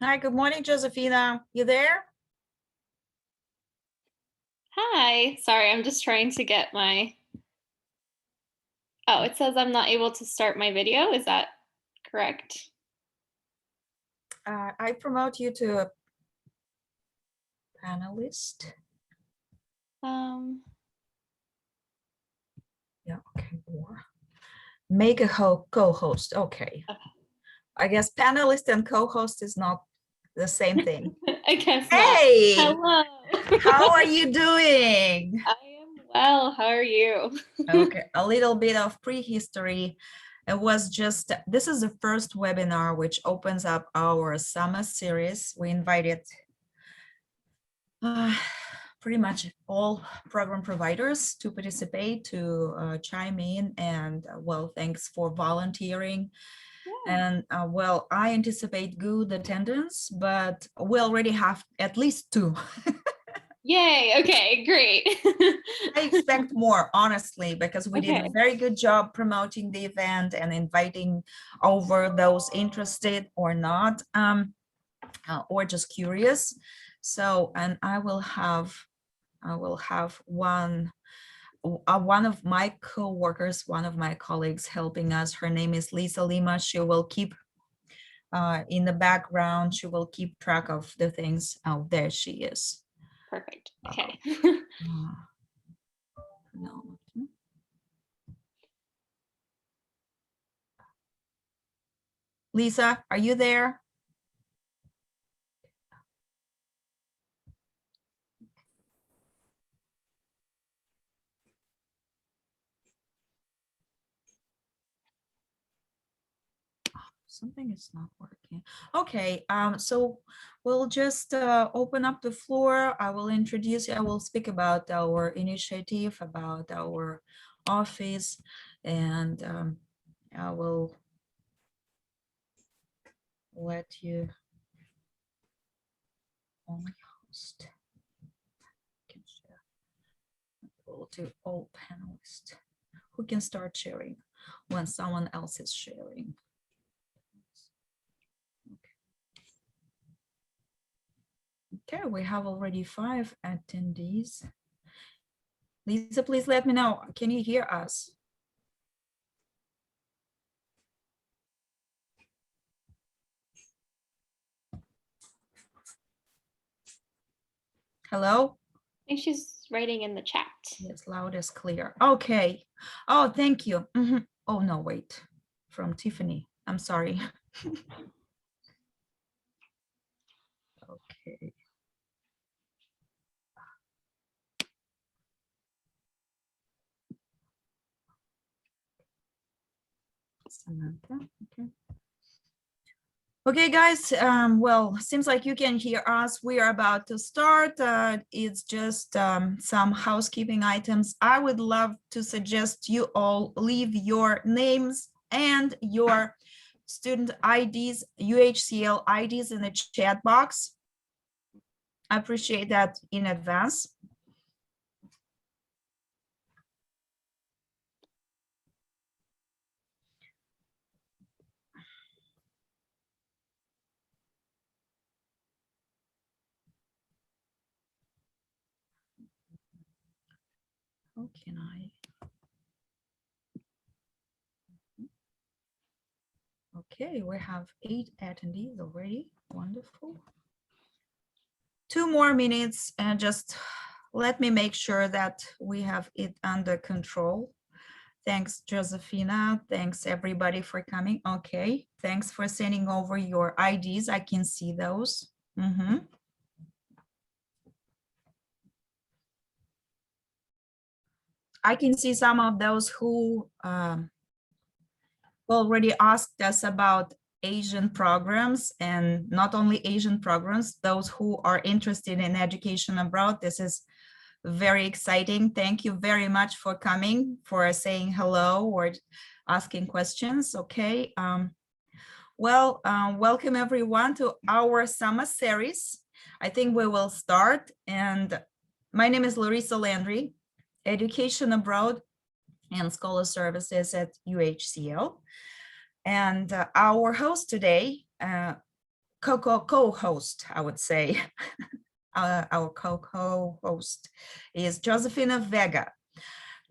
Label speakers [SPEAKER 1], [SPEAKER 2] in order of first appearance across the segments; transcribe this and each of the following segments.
[SPEAKER 1] Hi, good morning, Josephina. You there?
[SPEAKER 2] Hi, sorry, I'm just trying to get my, oh, it says I'm not able to start my video. Is that correct?
[SPEAKER 1] I promote you to a panelist. Yeah, okay. Or make a co-host. Okay. I guess panelist and co-host is not the same thing.
[SPEAKER 2] I guess
[SPEAKER 1] Hey,
[SPEAKER 2] not. Hello.
[SPEAKER 1] how are you doing?
[SPEAKER 2] I am well. How are you?
[SPEAKER 1] Okay, a little bit of prehistory. It was just, this is the first webinar which opens up our summer series. We invited pretty much all program providers to participate, to chime in, and well, thanks for volunteering.
[SPEAKER 2] Yeah.
[SPEAKER 1] And well, I anticipate good attendance, but we already have at least 2.
[SPEAKER 2] Yay. Okay, great.
[SPEAKER 1] I expect more, honestly, because we did a
[SPEAKER 2] Okay.
[SPEAKER 1] very good job promoting the event and inviting over those interested or not, or just curious. So, and I will have one of my co-workers, one of my colleagues helping us. Her name is Lisa Lima. She will keep in the background. She will keep track of the things. Oh, there she is.
[SPEAKER 2] Perfect. Okay.
[SPEAKER 1] No. Lisa, are you there? Something is not working. Okay, so we'll just open up the floor. I will introduce you. I will speak about our initiative, about our office, and I will let you only host. Can share. We'll do all panelists who can start sharing when someone else is sharing. Okay, we have already 5 attendees. Lisa, please let me know. Can you hear us? Hello?
[SPEAKER 2] I think she's writing in the chat.
[SPEAKER 1] Yes, loud is clear. Okay. Oh, thank you. Oh, no, wait. From Tiffany. I'm sorry. Okay. Samantha. Okay. Okay, guys. Well, seems like you can hear us. We are about to start. It's just some housekeeping items. I would love to suggest you all leave your names and your student IDs, UHCL IDs in the chat box. I appreciate that in advance. How can I? Okay, we have 8 attendees already. Wonderful. 2 more minutes and just let me make sure that we have it under control. Thanks, Josephina. Thanks everybody for coming. Okay, thanks for sending over your IDs. I can see those. I can see some of those who already asked us about Asian programs, and not only Asian programs, those who are interested in education abroad. This is very exciting. Thank you very much for coming, for saying hello, or asking questions. Okay. Welcome everyone to our summer series. I think we will start. And my name is Larissa Landry, Education Abroad and Scholar Services at UHCL. And our host today, co-host, I would say, our co-host is Josefina Vega.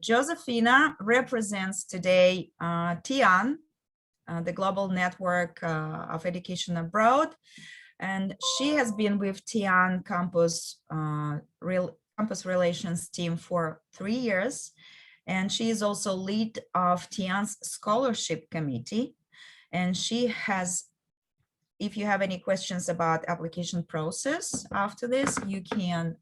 [SPEAKER 1] Josefina represents today TIAN, the Global Network of Education Abroad, and she has been with TIAN Campus Relations team for 3 years, and she is also lead of TIAN's Scholarship Committee, and she has, if you have any questions about application process after this, you can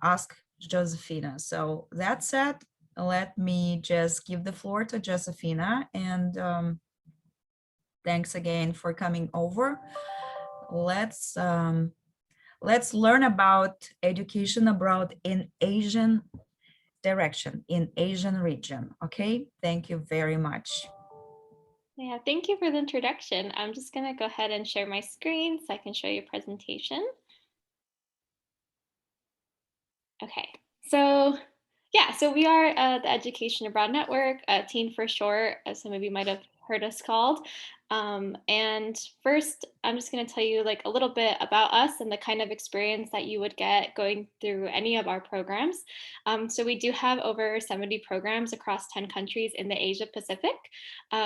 [SPEAKER 1] ask Josefina. So that said, let me just give the floor to Josefina, and thanks again for coming over. Let's learn about education abroad in Asian direction, in Asian region. Okay, thank you very much.
[SPEAKER 2] Yeah, thank you for the introduction. I'm just going to go ahead and share my screen so I can show you a presentation. Okay, so yeah, so we are the Education Abroad Network, TEEN for short, as some of you might have heard us called. And first, I'm just going to tell you like a little bit about us and the kind of experience that you would get going through any of our programs. So we do have over 70 programs across 10 countries in the Asia Pacific.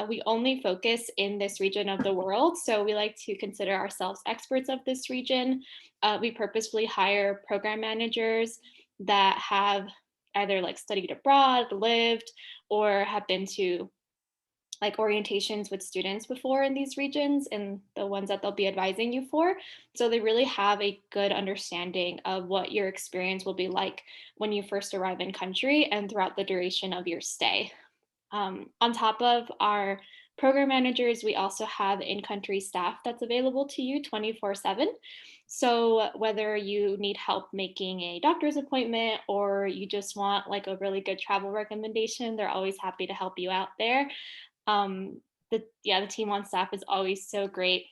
[SPEAKER 2] We only focus in this region of the world, so we like to consider ourselves experts of this region. We purposefully hire program managers that have either like studied abroad, lived, or have been to like orientations with students before in these regions and the ones that they'll be advising you for. So they really have a good understanding of what your experience will be like when you first arrive in country and throughout the duration of your stay. On top of our program managers, we also have in-country staff that's available to you 24/7. So whether you need help making a doctor's appointment or you just want like a really good travel recommendation, they're always happy to help you out there. The team on staff is always so great.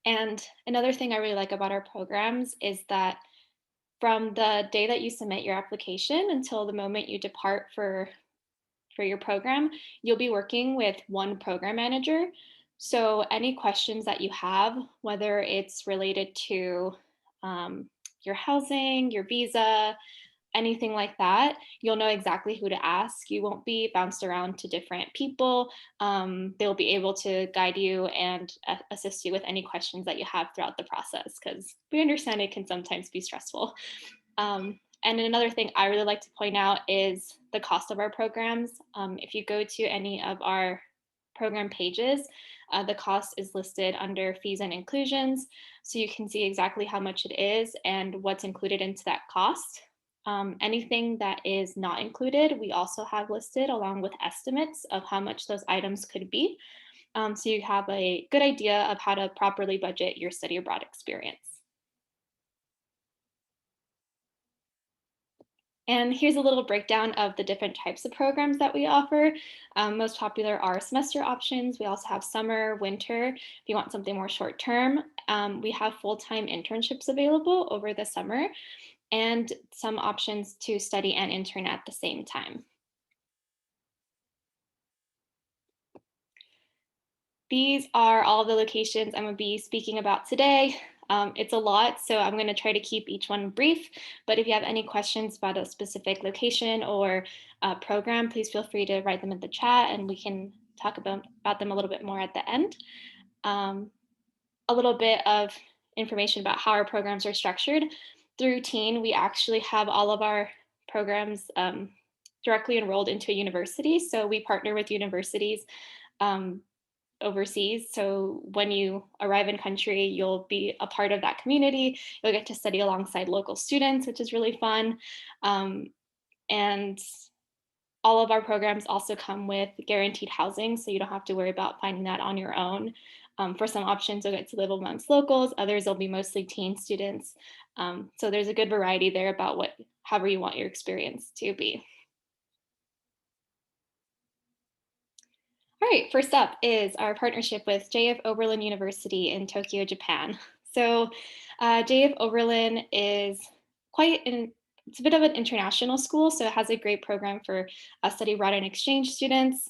[SPEAKER 2] And another thing I really like about our programs is that from the day that you submit your application until the moment you depart for your program, you'll be working with one program manager. So any questions that you have, whether it's related to your housing, your visa, anything like that, you'll know exactly who to ask. You won't be bounced around to different people. They'll be able to guide you and assist you with any questions that you have throughout the process, because we understand it can sometimes be stressful. And another thing I really like to point out is the cost of our programs. If you go to any of our program pages, the cost is listed under fees and inclusions. So you can see exactly how much it is and what's included into that cost. Anything that is not included, we also have listed along with estimates of how much those items could be. So you have a good idea of how to properly budget your study abroad experience. And here's a little breakdown of the different types of programs that we offer. Most popular are semester options. We also have summer, winter, if you want something more short term. We have full-time internships available over the summer and some options to study and intern at the same time. These are all the locations I'm going to be speaking about today. It's a lot, so I'm going to try to keep each one brief, but if you have any questions about a specific location or program, please feel free to write them in the chat and we can talk about them a little bit more at the end. A little bit of information about how our programs are structured. Through TEEN, we actually have all of our programs directly enrolled into a university, so we partner with universities overseas. So when you arrive in country, you'll be a part of that community. You'll get to study alongside local students, which is really fun. And all of our programs also come with guaranteed housing, so you don't have to worry about finding that on your own. For some options, you'll get to live amongst locals. Others will be mostly teen students. So there's a good variety there about however you want your experience to be. All right, first up is our partnership with JF Oberlin University in Tokyo, Japan. So JF Oberlin is it's a bit of an international school, so it has a great program for study abroad and exchange students.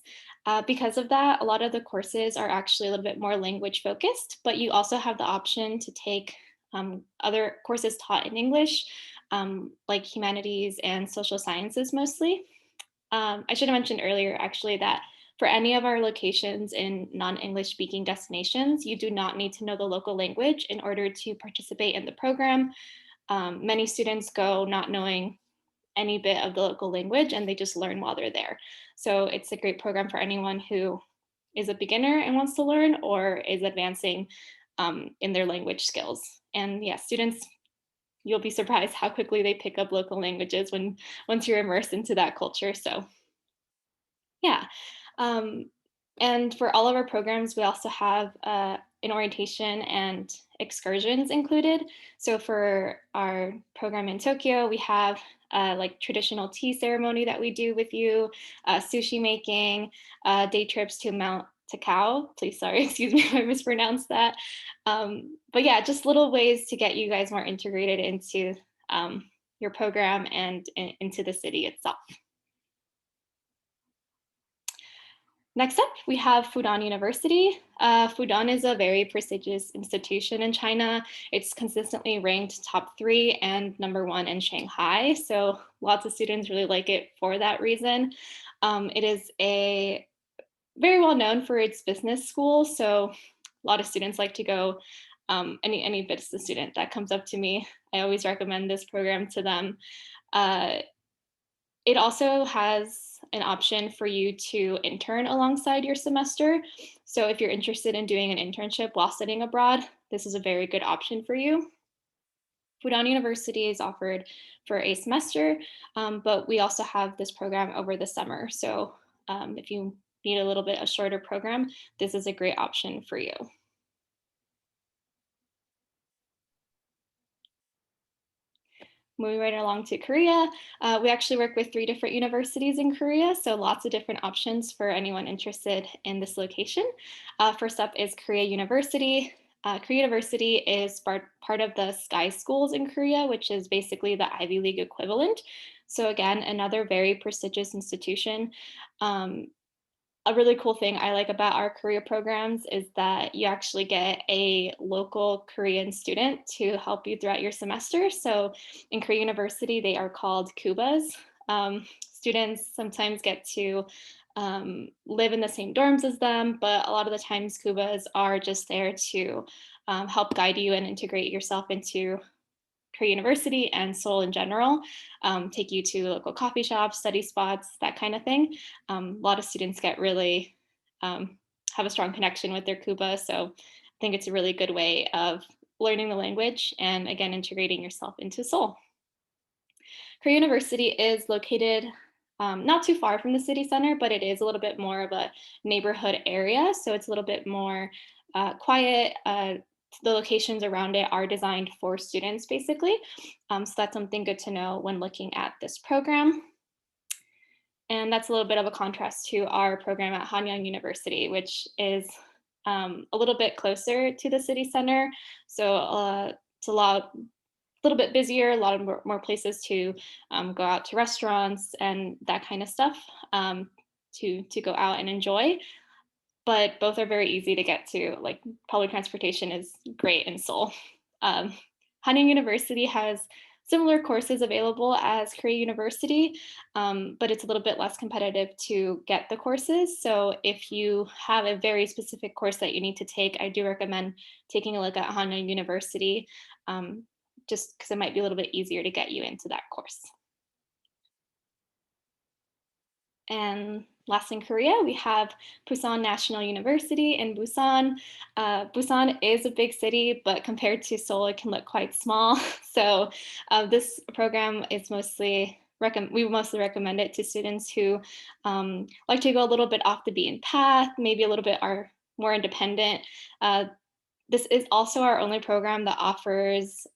[SPEAKER 2] Because of that, a lot of the courses are actually a little bit more language focused, but you also have the option to take other courses taught in English, like humanities and social sciences mostly. I should have mentioned earlier, actually, that for any of our locations in non-English speaking destinations, you do not need to know the local language in order to participate in the program. Many students go not knowing any bit of the local language and they just learn while they're there. So it's a great program for anyone who is a beginner and wants to learn or is advancing in their language skills. And yeah, students, you'll be surprised how quickly they pick up local languages once you're immersed into that culture. So yeah. Um, and for all of our programs, we also have an orientation and excursions included. So for our program in Tokyo, we have like traditional tea ceremony that we do with you, sushi making, day trips to Mount Takao. Please, sorry, excuse me if I mispronounced that. But yeah, just little ways to get you guys more integrated into your program and into the city itself. Next up, we have Fudan University. Fudan is a very prestigious institution in China. It's consistently ranked top 3 and #1 in Shanghai. So lots of students really like it for that reason. It is a very well known for its business school. So a lot of students like to go. Any business student that comes up to me, I always recommend this program to them. Uh, it also has an option for you to intern alongside your semester. So if you're interested in doing an internship while studying abroad, this is a very good option for you. Fudan University is offered for a semester, but we also have this program over the summer. So if you need a little bit of shorter program, this is a great option for you. Moving right along to Korea, we actually work with 3 different universities in Korea, so lots of different options for anyone interested in this location. First up is Korea University. Korea University is part of the Sky Schools in Korea, which is basically the Ivy League equivalent. So again, another very prestigious institution. A really cool thing I like about our career programs is that you actually get a local Korean student to help you throughout your semester. So in Korea University, they are called Kubas. Students sometimes get to live in the same dorms as them, but a lot of the times Kubas are just there to help guide you and integrate yourself into Korea University and Seoul in general, take you to local coffee shops, study spots, that kind of thing. A lot of students get really have a strong connection with their Kuba. So I think it's a really good way of learning the language and again, integrating yourself into Seoul. Korea University is located not too far from the city center, but it is a little bit more of a neighborhood area. So it's a little bit more quiet. The locations around it are designed for students, basically. So that's something good to know when looking at this program. And that's a little bit of a contrast to our program at Hanyang University, which is a little bit closer to the city center. So it's a little bit busier, a lot of more places to go out to restaurants and that kind of stuff to go out and enjoy. But both are very easy to get to. Like public transportation is great in Seoul. Hanyang University has similar courses available as Korea University, but it's a little bit less competitive to get the courses. So if you have a very specific course that you need to take, I do recommend taking a look at Hanyang University, just because it might be a little bit easier to get you into that course. And last in Korea, we have Busan National University in Busan. Busan is a big city, but compared to Seoul, it can look quite small. So this program is we mostly recommend it to students who like to go a little bit off the beaten path, maybe a little bit are more independent. This is also our only program that offers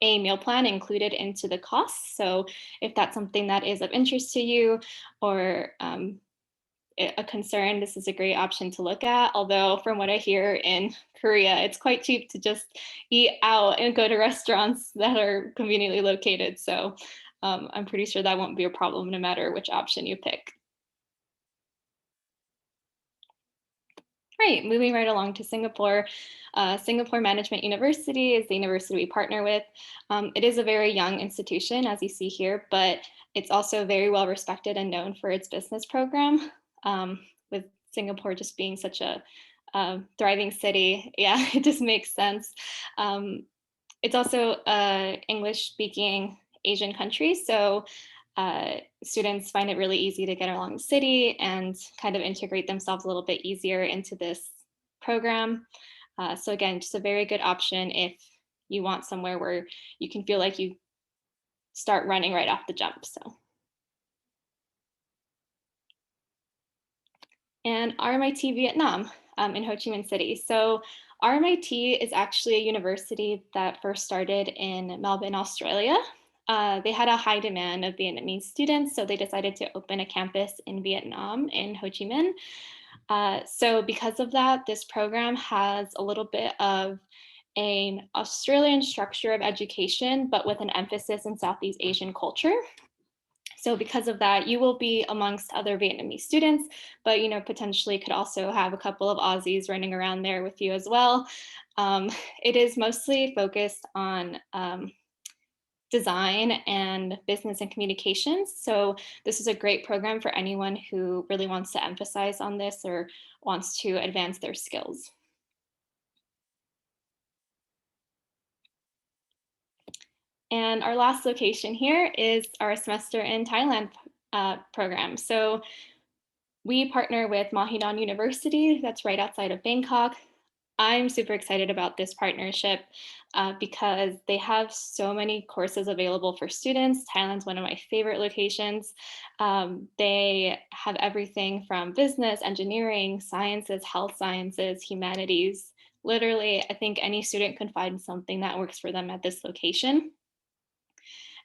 [SPEAKER 2] a meal plan included into the cost. So if that's something that is of interest to you, or a concern, this is a great option to look at. Although from what I hear in Korea, it's quite cheap to just eat out and go to restaurants that are conveniently located. So I'm pretty sure that won't be a problem no matter which option you pick. Right, moving right along to Singapore. Singapore Management University is the university we partner with. It is a very young institution, as you see here, but it's also very well respected and known for its business program. With Singapore just being such a thriving city, yeah, it just makes sense. It's also English speaking Asian country, so students find it really easy to get along the city and kind of integrate themselves a little bit easier into this program. So again, just a very good option if you want somewhere where you can feel like you start running right off the jump. So, and RMIT Vietnam in Ho Chi Minh City. So RMIT is actually a university that first started in Melbourne, Australia. They had a high demand of Vietnamese students, so they decided to open a campus in Vietnam in Ho Chi Minh. So because of that, this program has a little bit of an Australian structure of education, but with an emphasis in Southeast Asian culture. So because of that, you will be amongst other Vietnamese students, but potentially could also have a couple of Aussies running around there with you as well. It is mostly focused on design and business and communications. So this is a great program for anyone who really wants to emphasize on this or wants to advance their skills. And our last location here is our semester in Thailand program. So we partner with Mahidol University, that's right outside of Bangkok. I'm super excited about this partnership because they have so many courses available for students. Thailand's one of my favorite locations. They have everything from business, engineering, sciences, health sciences, humanities. Literally, I think any student can find something that works for them at this location.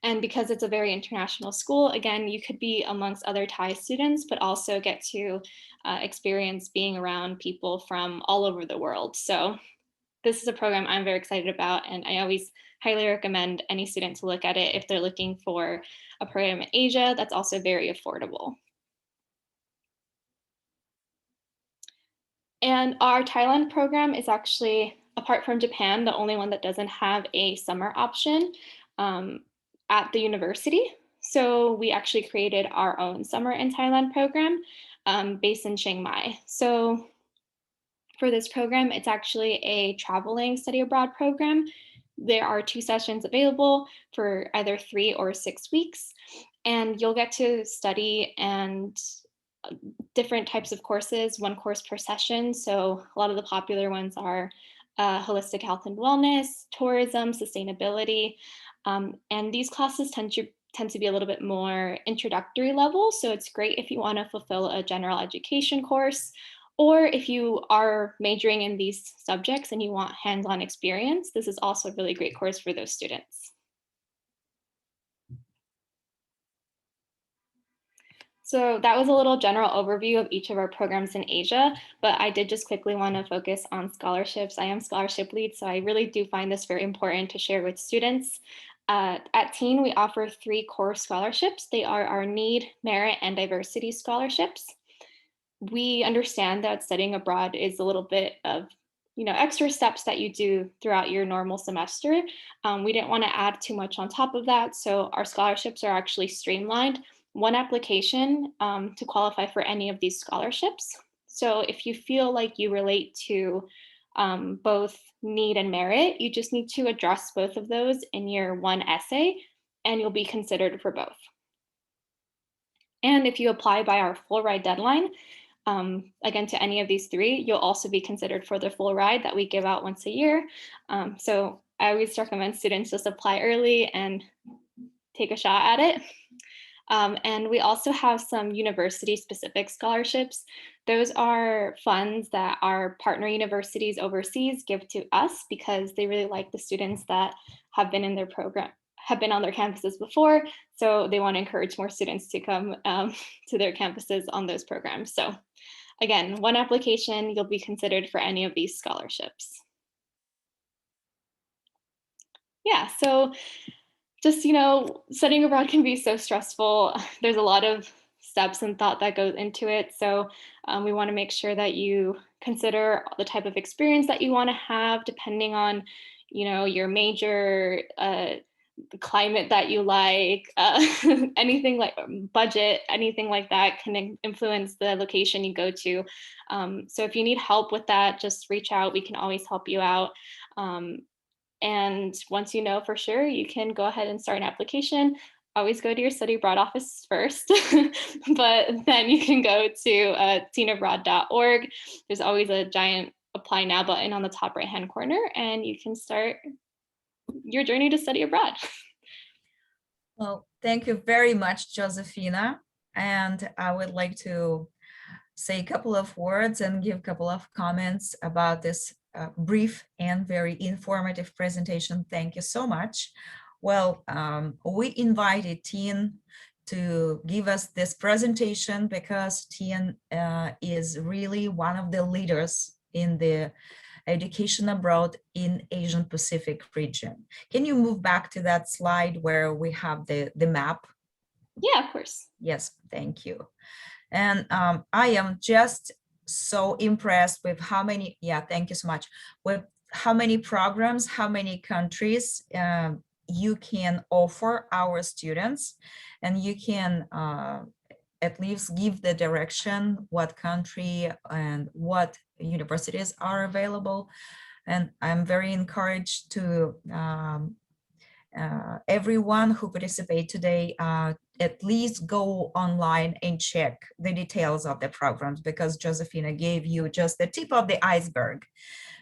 [SPEAKER 2] And because it's a very international school, again, you could be amongst other Thai students, but also get to experience being around people from all over the world. So this is a program I'm very excited about, and I always highly recommend any student to look at it if they're looking for a program in Asia that's also very affordable. And our Thailand program is actually, apart from Japan, the only one that doesn't have a summer option at the university. So we actually created our own summer in Thailand program based in Chiang Mai. So for this program, it's actually a traveling study abroad program. There are 2 sessions available for either 3 or 6 weeks, and you'll get to study and different types of courses, 1 course per session. So a lot of the popular ones are holistic health and wellness, tourism, sustainability. And these classes tend to be a little bit more introductory level. So it's great if you want to fulfill a general education course, or if you are majoring in these subjects and you want hands-on experience, this is also a really great course for those students. So that was a little general overview of each of our programs in Asia, but I did just quickly want to focus on scholarships. I am scholarship lead, so I really do find this very important to share with students. At Teen, we offer 3 core scholarships. They are our Need, Merit, and Diversity scholarships. We understand that studying abroad is a little bit of extra steps that you do throughout your normal semester. We didn't want to add too much on top of that, so our scholarships are actually streamlined. 1 application to qualify for any of these scholarships. So if you feel like you relate to both need and merit, you just need to address both of those in your 1 essay, and you'll be considered for both. And if you apply by our full ride deadline, again, to any of these 3, you'll also be considered for the full ride that we give out once a year. So I always recommend students just apply early and take a shot at it. And we also have some university-specific scholarships. Those are funds that our partner universities overseas give to us because they really like the students that have been in their program, have been on their campuses before. So they want to encourage more students to come to their campuses on those programs. So again, one application, you'll be considered for any of these scholarships. Yeah, so just, studying abroad can be so stressful. There's a lot of steps and thought that goes into it. So we want to make sure that you consider the type of experience that you want to have, depending on, your major, the climate that you like, anything like budget, anything like that can influence the location you go to. So if you need help with that, just reach out. We can always help you out. And once you know for sure, you can go ahead and start an application. Always go to your study abroad office first, but then you can go to teenabroad.org. There's always a giant apply now button on the top right hand corner, and you can start your journey to study abroad.
[SPEAKER 1] Well, thank you very much, Josefina. And I would like to say a couple of words and give a couple of comments about this brief and very informative presentation. Thank you so much. Well, we invited Tien to give us this presentation because Tien is really one of the leaders in the education abroad in Asian Pacific region. Can you move back to that slide where we have the map?
[SPEAKER 2] Yeah, of course.
[SPEAKER 1] Yes, thank you. And I am just so impressed with how many, thank you so much, with how many programs, how many countries you can offer our students, and you can at least give the direction, what country and what universities are available. And I'm very encouraged to everyone who participate today at least go online and check the details of the programs, because Josefina gave you just the tip of the iceberg.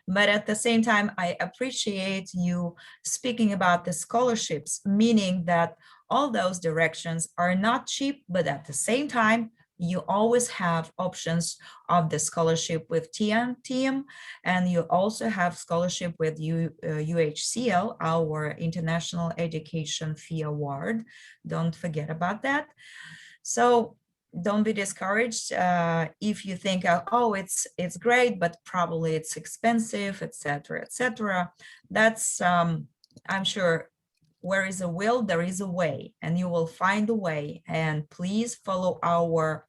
[SPEAKER 1] But at the same time, I appreciate you speaking about the scholarships, meaning that all those directions are not cheap, but at the same time, you always have options of the scholarship with TM team, and you also have scholarship with UHCL, our International Education Fee Award. Don't forget about that. So don't be discouraged if you think, oh, it's great, but probably it's expensive, etc., etc. That's I'm sure, where is a will, there is a way, and you will find a way. And please follow our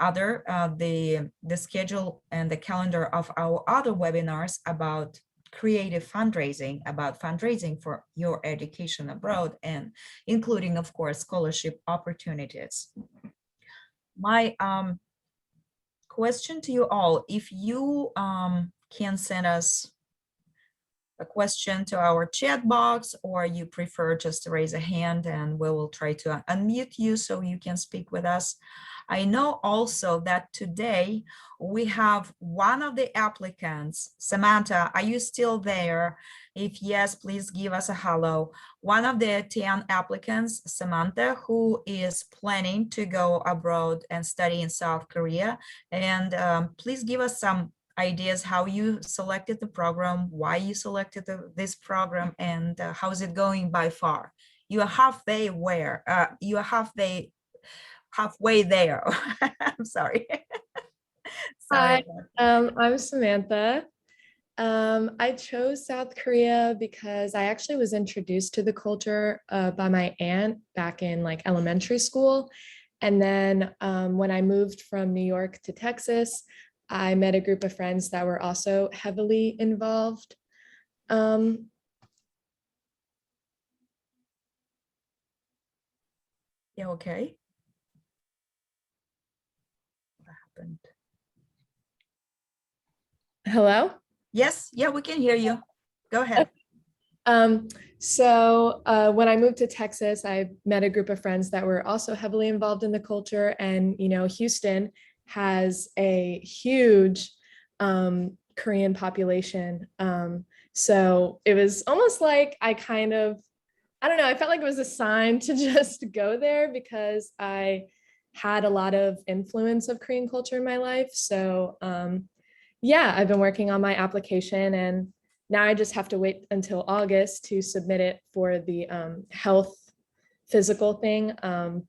[SPEAKER 1] other the schedule and the calendar of our other webinars about creative fundraising, about fundraising for your education abroad, and including, of course, scholarship opportunities. My question to you all, if you can send us a question to our chat box, or you prefer just to raise a hand and we will try to unmute you so you can speak with us. I know also that today we have one of the applicants. Samantha, are you still there? If yes, please give us a hello. One of the 10 applicants, Samantha, who is planning to go abroad and study in South Korea. And please give us some ideas how you selected the program, why you selected this program, and how is it going by far. You are halfway where? You are halfway there. I'm sorry.
[SPEAKER 3] Hi, I'm Samantha. I chose South Korea because I actually was introduced to the culture by my aunt back in like elementary school. And then when I moved from New York to Texas, I met a group of friends that were also heavily involved.
[SPEAKER 1] Yeah, okay. What happened?
[SPEAKER 3] Hello?
[SPEAKER 1] Yes, yeah, we can hear you. Go ahead.
[SPEAKER 3] So when I moved to Texas, I met a group of friends that were also heavily involved in the culture. And, you know, Houston has a huge Korean population. So it was almost like I don't know, I felt like it was a sign to just go there because I had a lot of influence of Korean culture in my life. So yeah, I've been working on my application, and now I just have to wait until August to submit it for the health physical thing.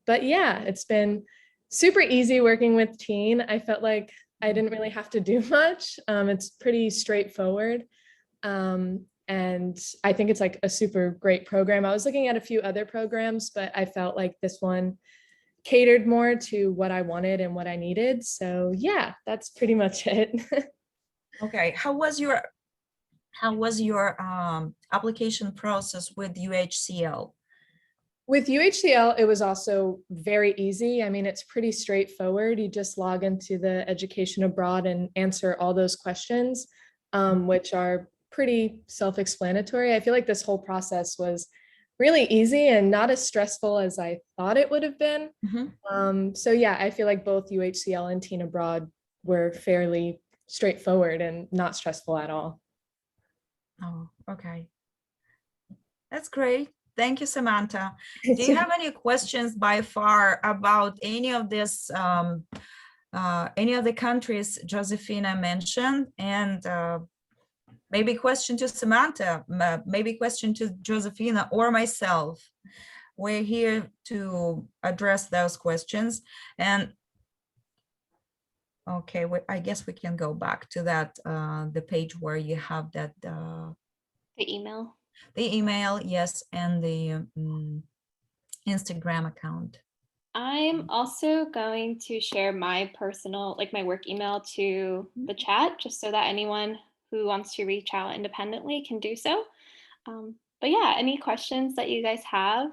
[SPEAKER 3] But yeah, it's been super easy working with teen. I felt like I didn't really have to do much. It's pretty straightforward. And I think it's like a super great program. I was looking at a few other programs, but I felt like this one catered more to what I wanted and what I needed. So yeah, that's pretty much it.
[SPEAKER 1] Okay, how was your application process with UHCL?
[SPEAKER 3] With UHCL, it was also very easy. I mean, it's pretty straightforward. You just log into the education abroad and answer all those questions, which are pretty self-explanatory. I feel like this whole process was really easy and not as stressful as I thought it would have been. So yeah, I feel like both UHCL and Teen Abroad were fairly straightforward and not stressful at all.
[SPEAKER 1] Oh, okay. That's great. Thank you, Samantha. Do you have any questions by far about any of this, any of the countries Josefina mentioned? And maybe question to Samantha, maybe question to Josefina or myself. We're here to address those questions. And okay, I guess we can go back to that, the page where you have that.
[SPEAKER 2] The email.
[SPEAKER 1] The email, yes, and the Instagram account.
[SPEAKER 2] I'm also going to share my personal, like my work email to the chat, just so that anyone who wants to reach out independently can do so. But yeah, any questions that you guys have?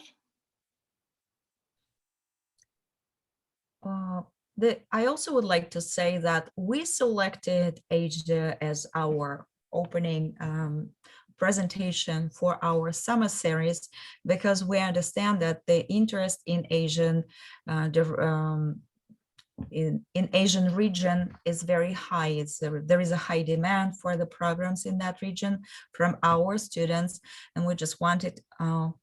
[SPEAKER 1] I also would like to say that we selected Asia as our opening presentation for our summer series because we understand that the interest in Asian in Asian region is very high. There is a high demand for the programs in that region from our students, and we just wanted to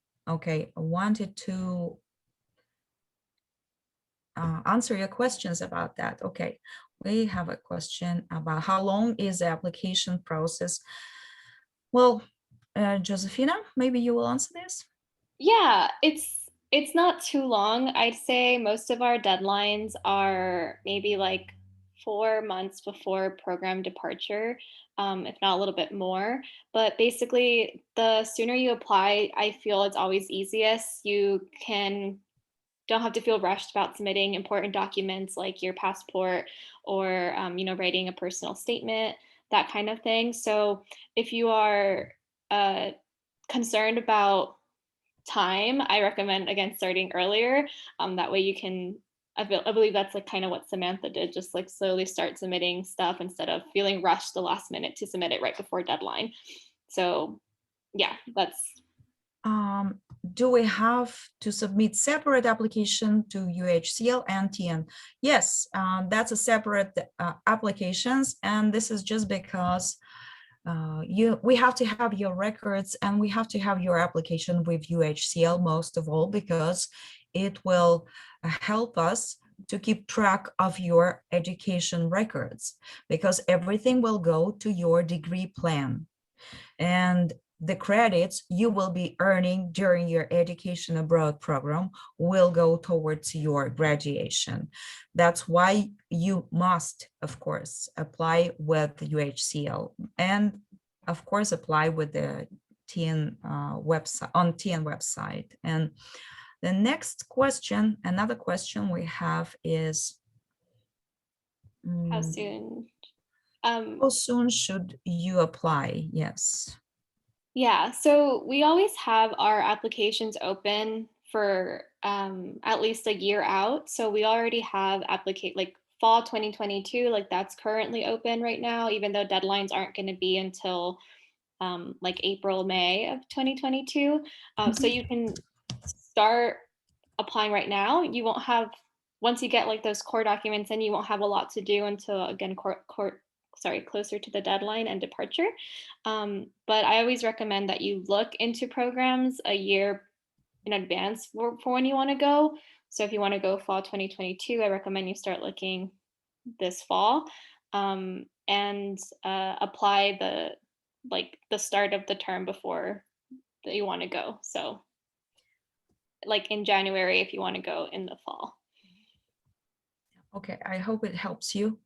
[SPEAKER 1] answer your questions about that. Okay, we have a question about how long is the application process? Well, Josefina, maybe you will answer this.
[SPEAKER 2] Yeah, it's not too long. I'd say most of our deadlines are maybe like 4 months before program departure, if not a little bit more. But basically, the sooner you apply, I feel it's always easiest. You don't have to feel rushed about submitting important documents like your passport or writing a personal statement, that kind of thing. So if you are concerned about time, I recommend again starting earlier. That way you can, I believe that's like kind of what Samantha did, just like slowly start submitting stuff instead of feeling rushed the last minute to submit it right before deadline. So yeah, that's.
[SPEAKER 1] Do we have to submit separate application to UHCL and TN? Yes, that's a separate applications, and this is just because we have to have your records and we have to have your application with UHCL most of all, because it will help us to keep track of your education records, because everything will go to your degree plan. And the credits you will be earning during your education abroad program will go towards your graduation. That's why you must, of course, apply with the UHCL and, of course, apply with the TN website on TN website. And the next question, another question we have is,
[SPEAKER 2] How soon?
[SPEAKER 1] How soon should you apply? Yes.
[SPEAKER 2] Yeah, so we always have our applications open for at least a year out. So we already have like fall 2022, like that's currently open right now, even though deadlines aren't going to be until like April, May of 2022. So you can start applying right now. You won't have, once you get like those core documents in, you won't have a lot to do until again closer to the deadline and departure. But I always recommend that you look into programs a year in advance for when you want to go. So if you want to go fall 2022, I recommend you start looking this fall and apply like the start of the term before that you want to go. So like in January if you want to go in the fall.
[SPEAKER 1] Okay, I hope it helps you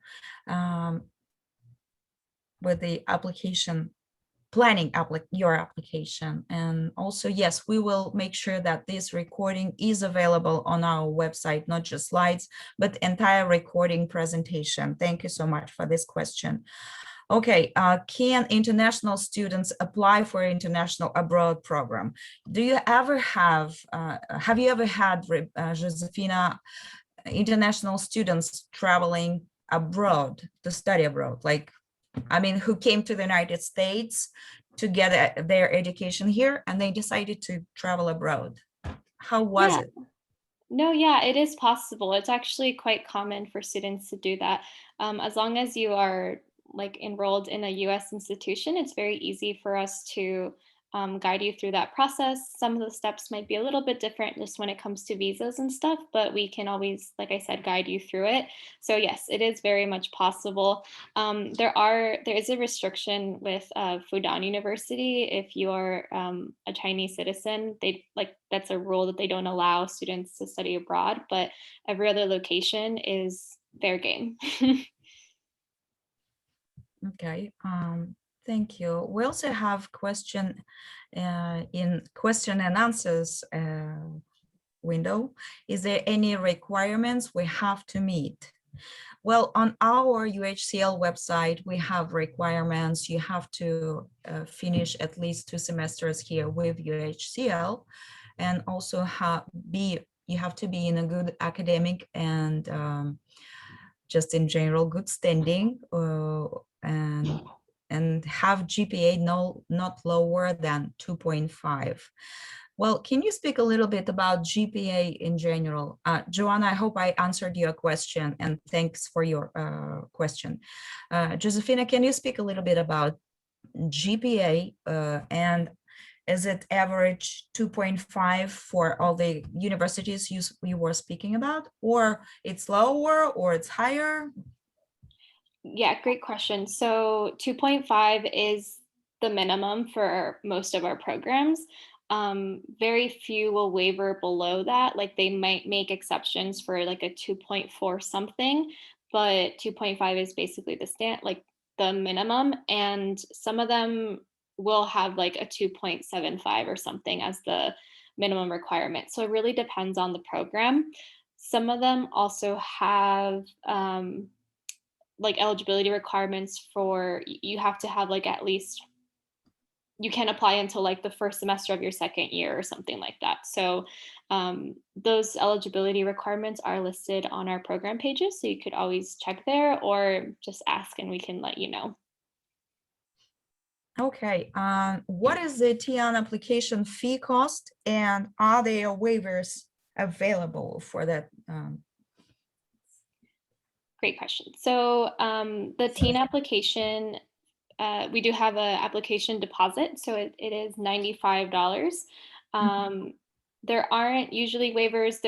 [SPEAKER 1] with the application, planning your application. And also, yes, we will make sure that this recording is available on our website, not just slides, but entire recording presentation. Thank you so much for this question. Okay, can international students apply for international abroad program? Do you ever have you ever had, Josefina, international students traveling abroad to study abroad? Like, I mean, who came to the United States to get their education here and they decided to travel abroad. How was
[SPEAKER 2] Yeah.
[SPEAKER 1] it?
[SPEAKER 2] No, yeah, it is possible. It's actually quite common for students to do that. As long as you are like enrolled in a US institution, it's very easy for us to guide you through that process. Some of the steps might be a little bit different just when it comes to visas and stuff, but we can always, like I said, guide you through it. So yes, it is very much possible. There is a restriction with Fudan University. If you are a Chinese citizen, that's a rule that they don't allow students to study abroad, but every other location is fair game.
[SPEAKER 1] Okay, thank you. We also have question in question and answers window. Is there any requirements we have to meet? Well, on our UHCL website, we have requirements. You have to finish at least 2 semesters here with UHCL, and also you have to be in a good academic and just in general good standing, and have GPA not lower than 2.5. Well, can you speak a little bit about GPA in general? Joanna, I hope I answered your question, and thanks for your question. Josefina, can you speak a little bit about GPA, and is it average 2.5 for all the universities you were speaking about, or it's lower or it's higher?
[SPEAKER 2] Yeah, great question. So 2.5 is the minimum for most of our programs. Very few will waiver below that. Like they might make exceptions for like a 2.4 something, but 2.5 is basically the minimum. And some of them will have like a 2.75 or something as the minimum requirement. So it really depends on the program. Some of them also have like eligibility requirements for you have to have like at least you can apply until like the first semester of your second year or something like that. So those eligibility requirements are listed on our program pages. So you could always check there or just ask and we can let you know.
[SPEAKER 1] Okay, what is the TIAN application fee cost, and are there waivers available for that?
[SPEAKER 2] Great question. So the teen application, we do have an application deposit. So it is $95. There aren't usually waivers.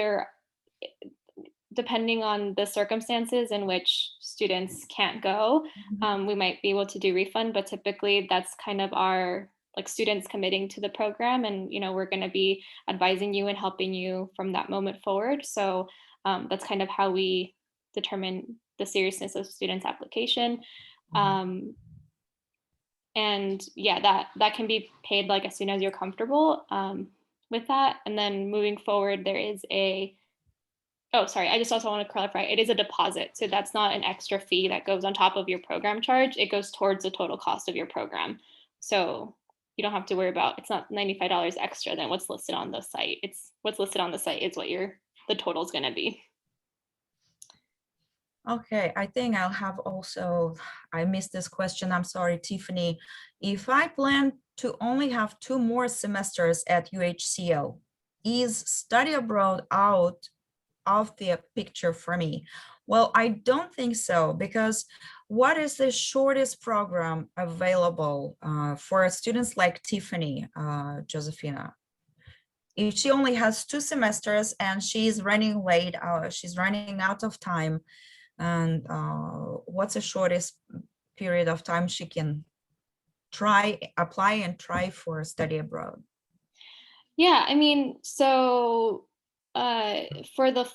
[SPEAKER 2] Depending on the circumstances in which students can't go, we might be able to do refund, but typically that's kind of our like students committing to the program, and we're going to be advising you and helping you from that moment forward. So that's kind of how we determine the seriousness of students' application. And yeah, that can be paid like as soon as you're comfortable with that. And then moving forward, there is oh, sorry, I just also want to clarify, it is a deposit. So that's not an extra fee that goes on top of your program charge. It goes towards the total cost of your program. So you don't have to worry about, it's not $95 extra than what's listed on the site. It's what's listed on the site is what the total is going to be.
[SPEAKER 1] Okay, I think I'll have also, I missed this question. I'm sorry, Tiffany. If I plan to only have 2 more semesters at UHCL, is study abroad out of the picture for me? Well, I don't think so, because what is the shortest program available for students like Tiffany, Josefina? If she only has 2 semesters and she's running late, she's running out of time, and what's the shortest period of time she can apply and try for study abroad?
[SPEAKER 2] Yeah, I mean, so for the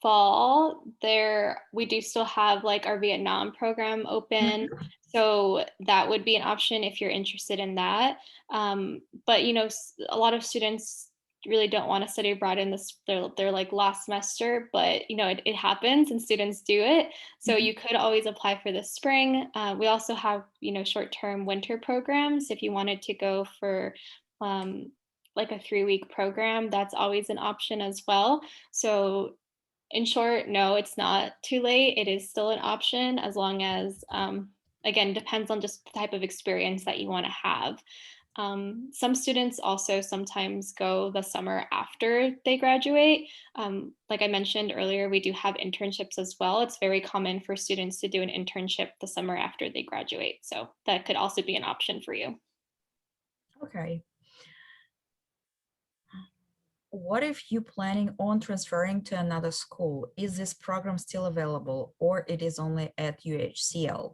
[SPEAKER 2] fall, there we do still have like our Vietnam program open. So that would be an option if you're interested in that. But you know, a lot of students really don't want to study abroad in this their like last semester, but you know, it happens and students do it. So you could always apply for the spring. We also have, you know, short-term winter programs if you wanted to go for um, like a 3-week program, that's always an option as well. So in short, no, it's not too late. It is still an option as long as, again, depends on just the type of experience that you want to have. Some students also sometimes go the summer after they graduate. Like I mentioned earlier, we do have internships as well. It's very common for students to do an internship the summer after they graduate. So that could also be an option for you.
[SPEAKER 1] Okay. What if you're planning on transferring to another school? Is this program still available or it is only at UHCL?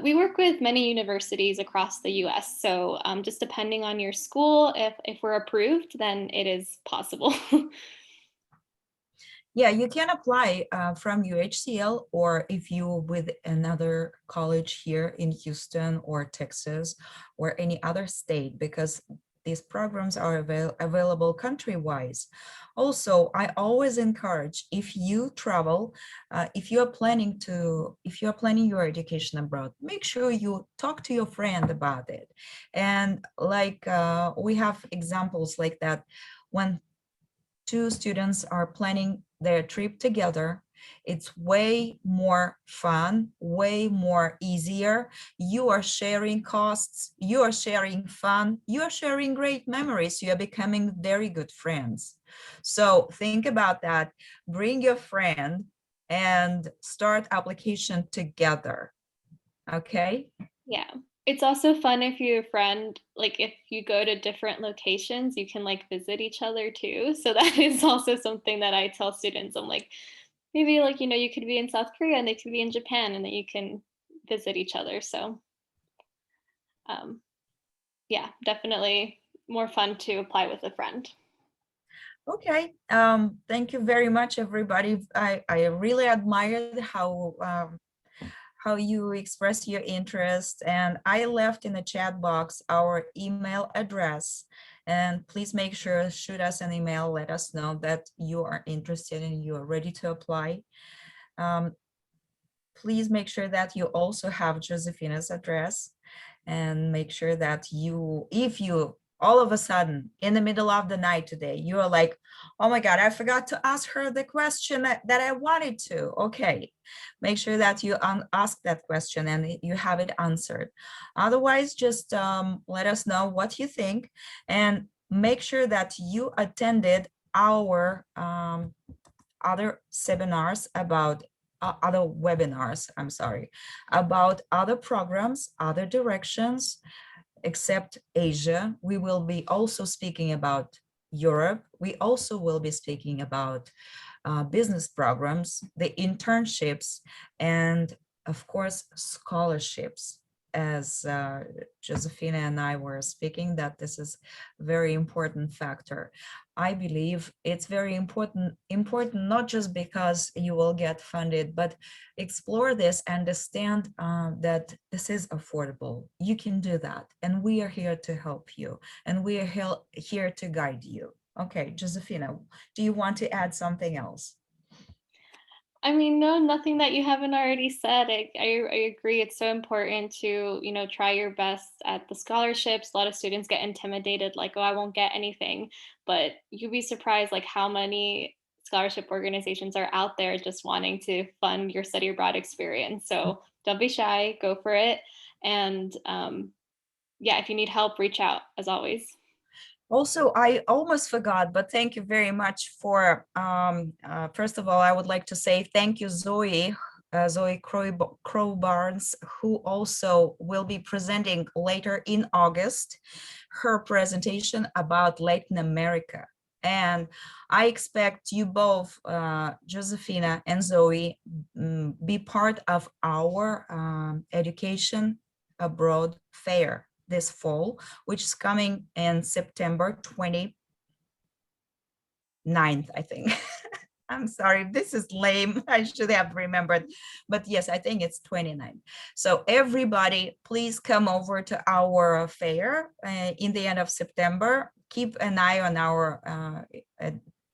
[SPEAKER 2] We work with many universities across the US. So just depending on your school, if we're approved, then it is possible.
[SPEAKER 1] Yeah, you can apply from UHCL, or if you're with another college here in Houston or Texas or any other state, because these programs are available country-wise. Also, I always encourage, if you travel, if you are planning your education abroad, make sure you talk to your friend about it. And like we have examples like that when two students are planning their trip together. It's way more fun, way more easier. You are sharing costs, you are sharing fun, you are sharing great memories. You are becoming very good friends. So think about that. Bring your friend and start application together. Okay?
[SPEAKER 2] Yeah. It's also fun if you're a friend, like if you go to different locations, you can like visit each other too. So that is also something that I tell students. I'm like, maybe like, you know, you could be in South Korea and they could be in Japan and then you can visit each other. So um, yeah, definitely more fun to apply with a friend.
[SPEAKER 1] Okay, thank you very much, everybody. I really admired how you express your interest, and I left in the chat box our email address, and please make sure shoot us an email, let us know that you are interested and you are ready to apply. Please make sure that you also have Josefina's address, and make sure that if you all of a sudden in the middle of the night today, you are like, oh my God, I forgot to ask her the question that I wanted to. Okay, make sure that you ask that question and you have it answered. Otherwise, just let us know what you think, and make sure that you attended our other seminars about other webinars, I'm sorry, about other programs, other directions, except Asia. We will be also speaking about Europe. We also will be speaking about business programs, the internships, and of course, scholarships. As Josefina and I were speaking, that this is a very important factor. I believe it's very important not just because you will get funded, but explore this, understand that this is affordable. You can do that. And we are here to help you. And we are here to guide you. Okay, Josefina, do you want to add something else?
[SPEAKER 2] I mean, no, nothing that you haven't already said. I agree. It's so important to, you know, try your best at the scholarships. A lot of students get intimidated, like, oh, I won't get anything. But you'd be surprised, like, how many scholarship organizations are out there just wanting to fund your study abroad experience. So don't be shy, go for it. And yeah, if you need help, reach out as always.
[SPEAKER 1] Also, I almost forgot, but thank you very much for, first of all, I would like to say thank you, Zoe Crow-Barnes, who also will be presenting later in August, her presentation about Latin America. And I expect you both, Josefina and Zoe, be part of our education Abroad Fair this fall, which is coming in September 29th, I think. I'm sorry, this is lame. I should have remembered, but yes, I think it's 29. So everybody, please come over to our fair in the end of September. Keep an eye on our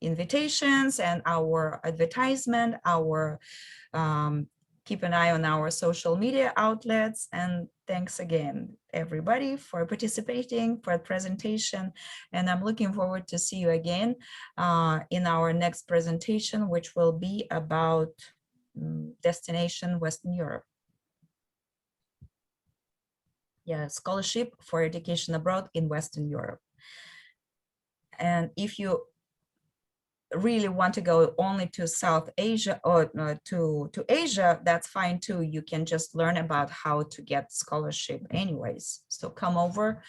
[SPEAKER 1] invitations and our advertisement, keep an eye on our social media outlets. And thanks again, everybody, for participating, for the presentation. And I'm looking forward to see you again in our next presentation, which will be about destination Western Europe. Yeah, scholarship for education abroad in Western Europe. And if you really want to go only to South Asia or to Asia, that's fine too. You can just learn about how to get scholarship anyways. So come over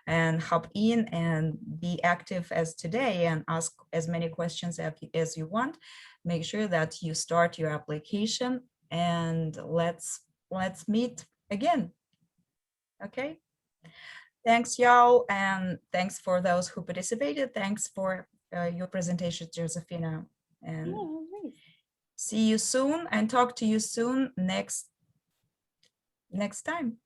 [SPEAKER 1] and hop in and be active as today and ask as many questions as you want. Make sure that you start your application, and let's meet again. Okay. Thanks, y'all, and thanks for those who participated. Thanks for your presentation, Josefina, and
[SPEAKER 2] Yeah,
[SPEAKER 1] see you soon and talk to you soon next time.